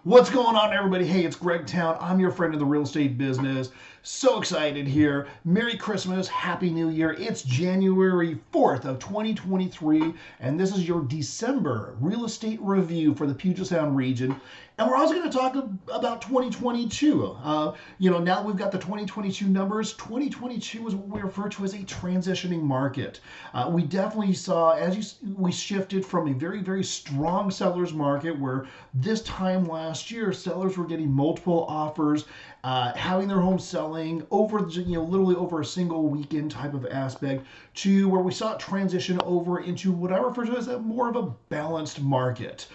What's going on, everybody? Hey, it's Greg Towne. I'm your friend in the real estate business. So excited here. Merry Christmas, Happy New Year. It's January 4th of 2023, and this is your December real estate review for the Puget Sound region. And we're also going to talk about 2022. Now that we've got the 2022 numbers, 2022 is what we refer to as a transitioning market. We definitely saw, we shifted from a very, very strong seller's market where this time last year, sellers were getting multiple offers, having their home selling over, literally over a single weekend type of aspect, to where we saw it transition over into what I refer to as more of a balanced market,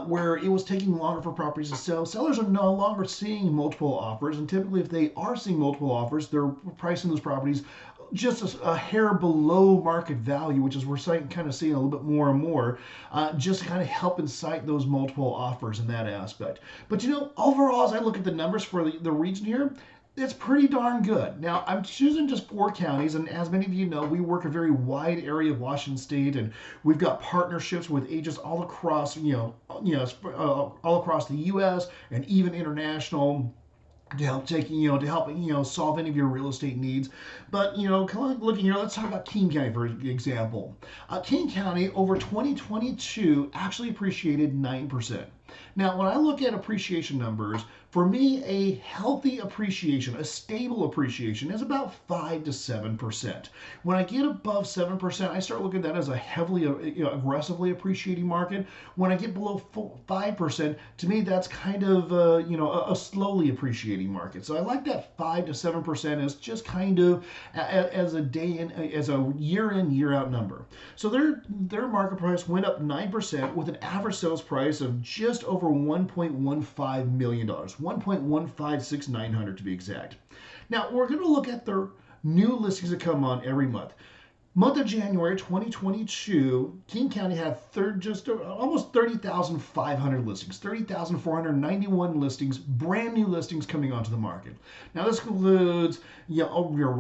where it was taking longer for properties to sell. Sellers are no longer seeing multiple offers, and typically, if they are seeing multiple offers, they're pricing those properties just a hair below market value, which is we're kind of seeing a little bit more and more, just to kind of help incite those multiple offers in that aspect. But overall, as I look at the numbers for the region here, it's pretty darn good. Now, I'm choosing just 4 counties, and as many of you know, we work a very wide area of Washington State, and we've got partnerships with agents all across, all across the U.S. and even international, to help solve any of your real estate needs. But kind of looking here, let's talk about King County for example. King County over 2022 actually appreciated 9%. Now, when I look at appreciation numbers, for me, a healthy appreciation, a stable appreciation, is about 5 to 7%. When I get above 7%, I start looking at that as a heavily, aggressively appreciating market. When I get below 5%, to me, that's kind of, a slowly appreciating market. So I like that 5 to 7% as just kind of as a year in, year out number. So their market price went up 9% with an average sales price of just over $1.15 million, $1.156,900 to be exact. Now we're going to look at their new listings that come on every month. Month of January 2022, King County had just almost 30,500 listings, 30,491 listings, brand new listings coming onto the market. Now this includes, these are your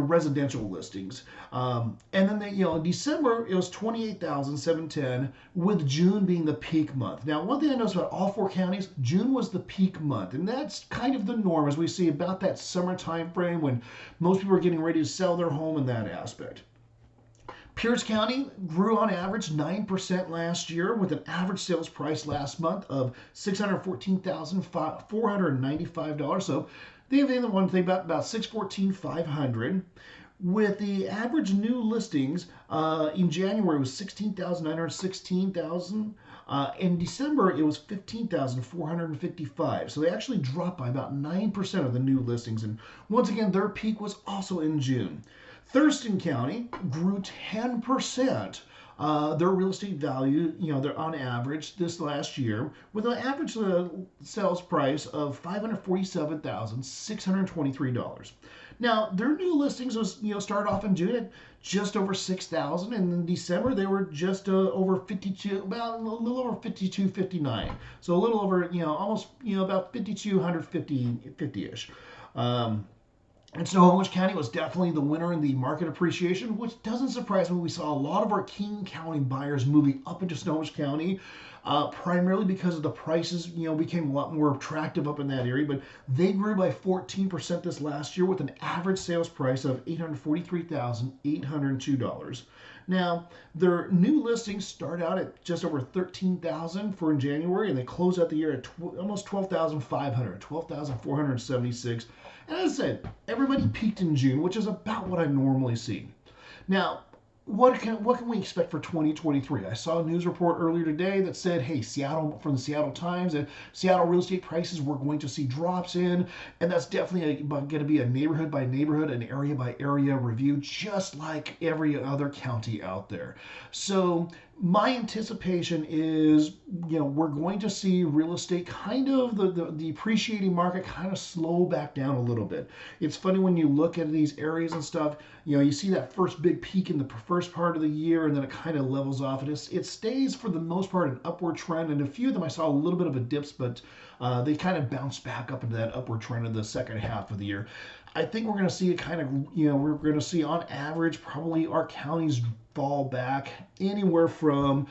residential listings. And then in December it was 28,710, with June being the peak month. Now one thing I noticed about all 4 counties, June was the peak month, and that's kind of the norm as we see about that summer time frame when most people are getting ready to sell their home in that aspect. Pierce County grew on average 9% last year, with an average sales price last month of $614,495. So they have the one thing about $614,500. With the average new listings in January was 16,916,000. In December, it was 15,455. So they actually dropped by about 9% of the new listings. And once again, their peak was also in June. Thurston County grew 10%. Their real estate value, they're on average this last year, with an average sales price of $547,623. Now, their new listings was, started off in June at just over 6,000, and in December they were just over 52, about a little over 52.59. So a little over, almost, about 5,250-ish. And Snohomish County was definitely the winner in the market appreciation, which doesn't surprise me. We saw a lot of our King County buyers moving up into Snohomish County, primarily because of the prices, became a lot more attractive up in that area. But they grew by 14% this last year, with an average sales price of $843,802. Now, their new listings start out at just over 13,000 for in January, and they close out the year at almost 12,500, 12,476. And as I said, everybody peaked in June, which is about what I normally see. Now, what can we expect for 2023? I saw a news report earlier today that said, hey, from the Seattle Times, that Seattle real estate prices we're going to see drops in, and that's definitely going to be a neighborhood by neighborhood, an area by area review, just like every other county out there. So my anticipation is, we're going to see real estate kind of the appreciating market kind of slow back down a little bit. It's funny when you look at these areas and stuff, you see that first big peak in the first part of the year, and then it kind of levels off. It stays for the most part an upward trend, and a few of them I saw a little bit of a dips, but they kind of bounced back up into that upward trend in the second half of the year. I think we're going to see it kind of, we're going to see on average probably our counties fall back anywhere from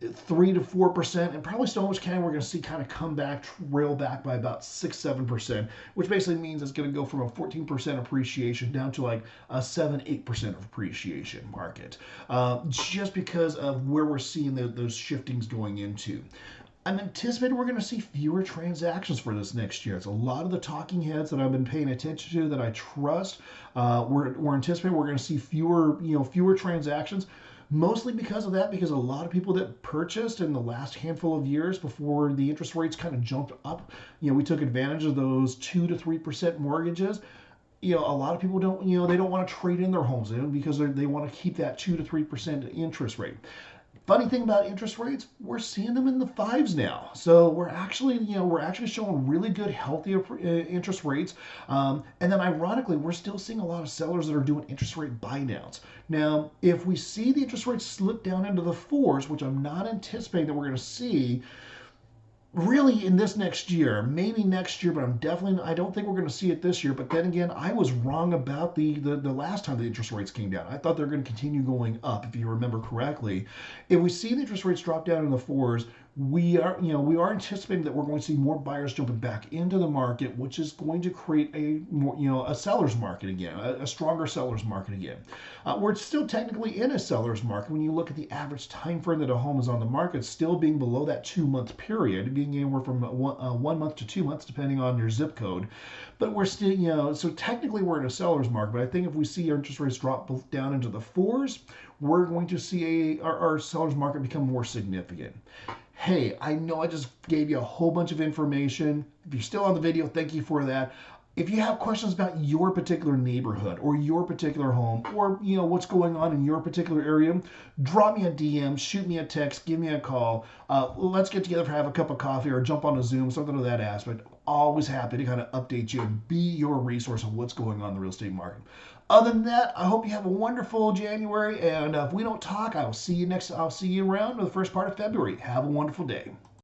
3 to 4%, and probably Stonewall County we're going to see kind of come back, trail back by about 6-7%, which basically means it's going to go from a 14% appreciation down to like a 7-8% of appreciation market, just because of where we're seeing those shiftings going into. I'm anticipating we're going to see fewer transactions for this next year. It's a lot of the talking heads that I've been paying attention to that I trust. We're anticipating we're going to see fewer transactions, mostly because of that, because a lot of people that purchased in the last handful of years before the interest rates kind of jumped up, we took advantage of those 2 to 3% mortgages. A lot of people don't, they don't want to trade in their homes because they want to keep that 2 to 3% interest rate. Funny thing about interest rates, we're seeing them in the fives now. So we're actually showing really good, healthy interest rates. And then ironically, we're still seeing a lot of sellers that are doing interest rate buy downs. Now, if we see the interest rates slip down into the fours, which I'm not anticipating that we're going to see, really in this next year, maybe next year, but I don't think we're going to see it this year. But then again, I was wrong about the last time the interest rates came down. I thought they're going to continue going up, if you remember correctly. If we see the interest rates drop down in the fours, we are anticipating that we're going to see more buyers jumping back into the market, which is going to create a seller's market again, a stronger seller's market again. We're still technically in a seller's market when you look at the average time frame that a home is on the market, still being below that 2 month period, being anywhere from 1 month to 2 months, depending on your zip code. But we're still, so technically we're in a seller's market. But I think if we see our interest rates drop down into the fours, we're going to see our seller's market become more significant. Hey, I know I just gave you a whole bunch of information. If you're still on the video, thank you for that. If you have questions about your particular neighborhood or your particular home, or what's going on in your particular area, drop me a DM, shoot me a text, give me a call. Let's get together for have a cup of coffee or jump on a Zoom, something of that aspect. Always happy to kind of update you and be your resource on what's going on in the real estate market. Other than that, I hope you have a wonderful January, and if we don't talk, I'll see you around the first part of February. Have a wonderful day.